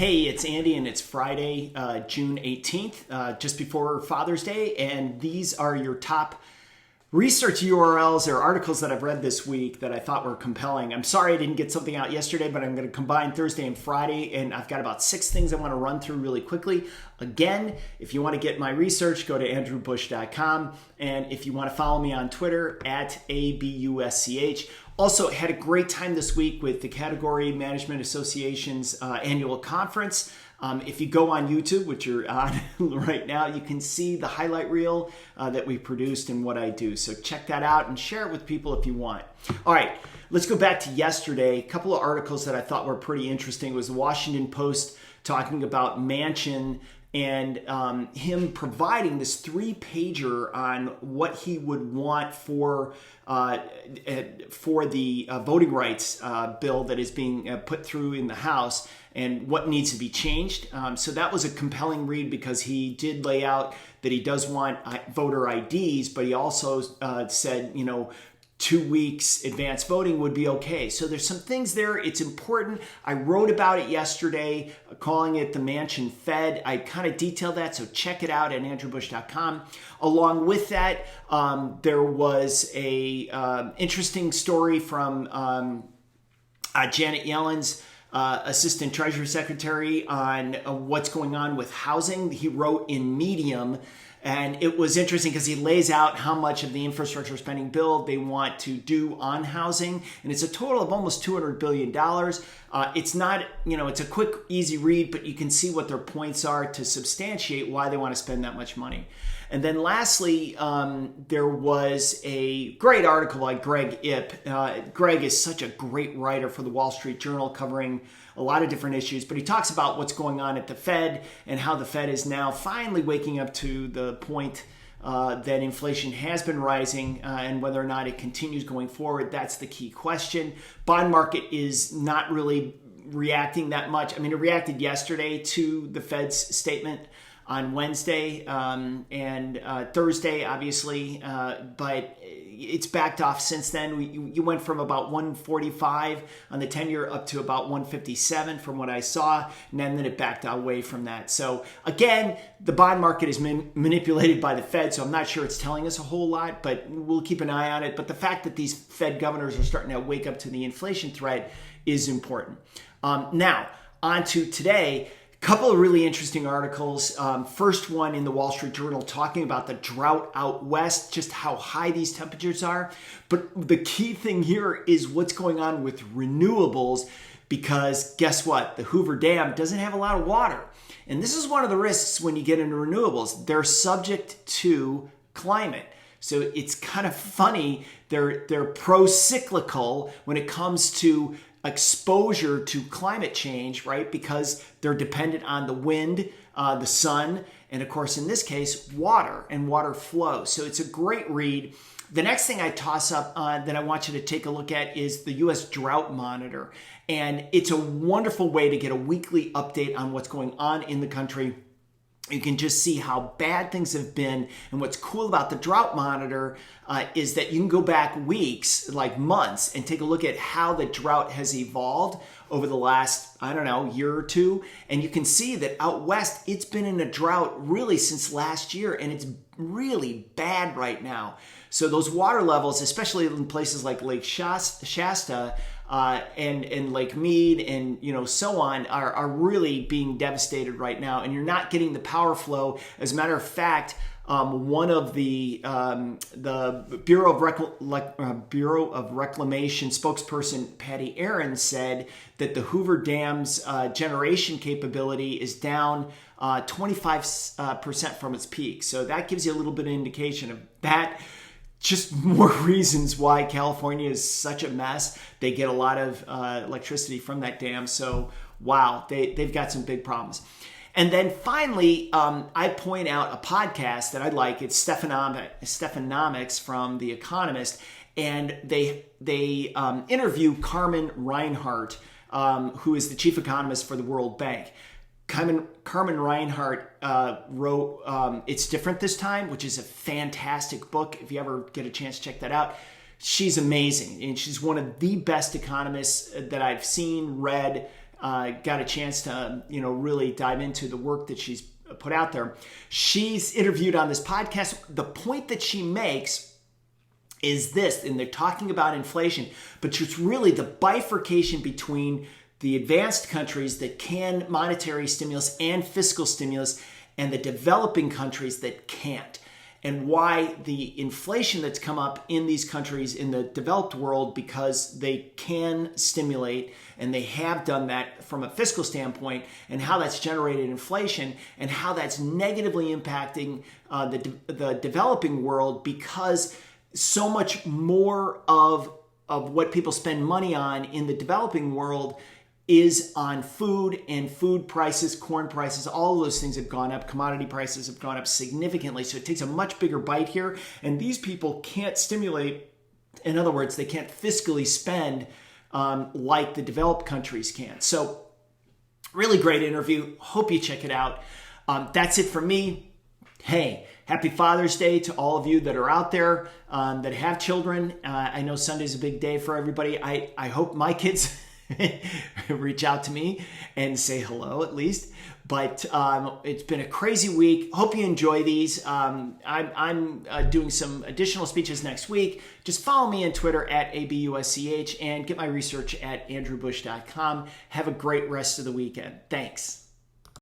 Hey, it's Andy, and it's Friday, June 18th, just before Father's Day, and these are your top research URLs or articles that I've read this week that I thought were compelling. I'm sorry I didn't get something out yesterday, but I'm going to combine Thursday and Friday, and I've got about 6 things I want to run through really quickly. Again, if you want to get my research, go to andrewbush.com, and if you want to follow me on Twitter, at ABUSCH. Also, had a great time this week with the Category Management Association's annual conference. If you go on YouTube, which you're on right now, you can see the highlight reel that we produced and what I do. So check that out and share it with people if you want. All right, let's go back to yesterday. A couple of articles that I thought were pretty interesting. It was the Washington Post talking about Manchin and him providing this 3-pager on what he would want for the voting rights bill that is being put through in the House and what needs to be changed. So that was a compelling read because he did lay out that he does want voter IDs, but he also said, 2 weeks advance voting would be okay. So there's some things there. It's important. I wrote about it yesterday, calling it the Manchin Fed. I kind of detailed that, so check it out at andrewbush.com. Along with that, there was a interesting story from Janet Yellen's Assistant Treasury Secretary on what's going on with housing. He wrote in Medium. And it was interesting because he lays out how much of the infrastructure spending bill they want to do on housing. And it's a total of almost $200 billion. It's not, it's a quick, easy read, but you can see what their points are to substantiate why they want to spend that much money. And then lastly, there was a great article by Greg Ip. Greg is such a great writer for the Wall Street Journal, covering a lot of different issues, but he talks about what's going on at the Fed and how the Fed is now finally waking up to the point that inflation has been rising and whether or not it continues going forward. That's the key question. Bond market is not really reacting that much. I mean, it reacted yesterday to the Fed's statement on Wednesday and Thursday, obviously, but it's backed off since then. You went from about 145 on the 10-year up to about 157 from what I saw, and then it backed away from that. So again, the bond market is manipulated by the Fed, so I'm not sure it's telling us a whole lot, but we'll keep an eye on it. But the fact that these Fed governors are starting to wake up to the inflation threat is important. Now, on to today. Couple of really interesting articles. First one in the Wall Street Journal talking about the drought out west, just how high these temperatures are. But the key thing here is what's going on with renewables, because guess what? The Hoover Dam doesn't have a lot of water. And this is one of the risks when you get into renewables. They're subject to climate. So it's kind of funny. They're pro-cyclical when it comes to exposure to climate change, right? Because they're dependent on the wind, the sun, and of course, in this case, water and water flow. So it's a great read. The next thing I toss up that I want you to take a look at is the U.S. Drought Monitor. And it's a wonderful way to get a weekly update on what's going on in the country. You can just see how bad things have been. And what's cool about the Drought Monitor is that you can go back weeks, like months, and take a look at how the drought has evolved over the last, year or two. And you can see that out west, it's been in a drought really since last year, and it's really bad right now. So those water levels, especially in places like Lake Shasta, and Lake Mead and so on are really being devastated right now, and you're not getting the power flow. As a matter of fact, one of the Bureau of Reclamation spokesperson Patty Aaron said that the Hoover Dam's generation capability is down 25% from its peak. So that gives you a little bit of indication of that. Just more reasons why California is such a mess. They get a lot of electricity from that dam. So, wow, they've got some big problems. And then finally, I point out a podcast that I like. It's Stephanomics from The Economist. And they interview Carmen Reinhart, who is the chief economist for the World Bank. Carmen Reinhart wrote It's Different This Time, which is a fantastic book. If you ever get a chance, check that out. She's amazing, and she's one of the best economists that I've seen, read, got a chance to, really dive into the work that she's put out there. She's interviewed on this podcast. The point that she makes is this, and they're talking about inflation, but it's really the bifurcation between the advanced countries that can monetary stimulus and fiscal stimulus and the developing countries that can't. And why the inflation that's come up in these countries in the developed world, because they can stimulate and they have done that from a fiscal standpoint, and how that's generated inflation and how that's negatively impacting the developing world, because so much more of what people spend money on in the developing world is on food, and food prices, corn prices, all of those things have gone up. Commodity prices have gone up significantly. So it takes a much bigger bite here. And these people can't stimulate. In other words, they can't fiscally spend like the developed countries can. So really great interview. Hope you check it out. That's it for me. Hey, happy Father's Day to all of you that are out there that have children. I know Sunday's a big day for everybody. I hope my kids reach out to me and say hello at least. But it's been a crazy week. Hope you enjoy these. I'm doing some additional speeches next week. Just follow me on Twitter at ABUSCH and get my research at andrewbush.com. Have a great rest of the weekend. Thanks.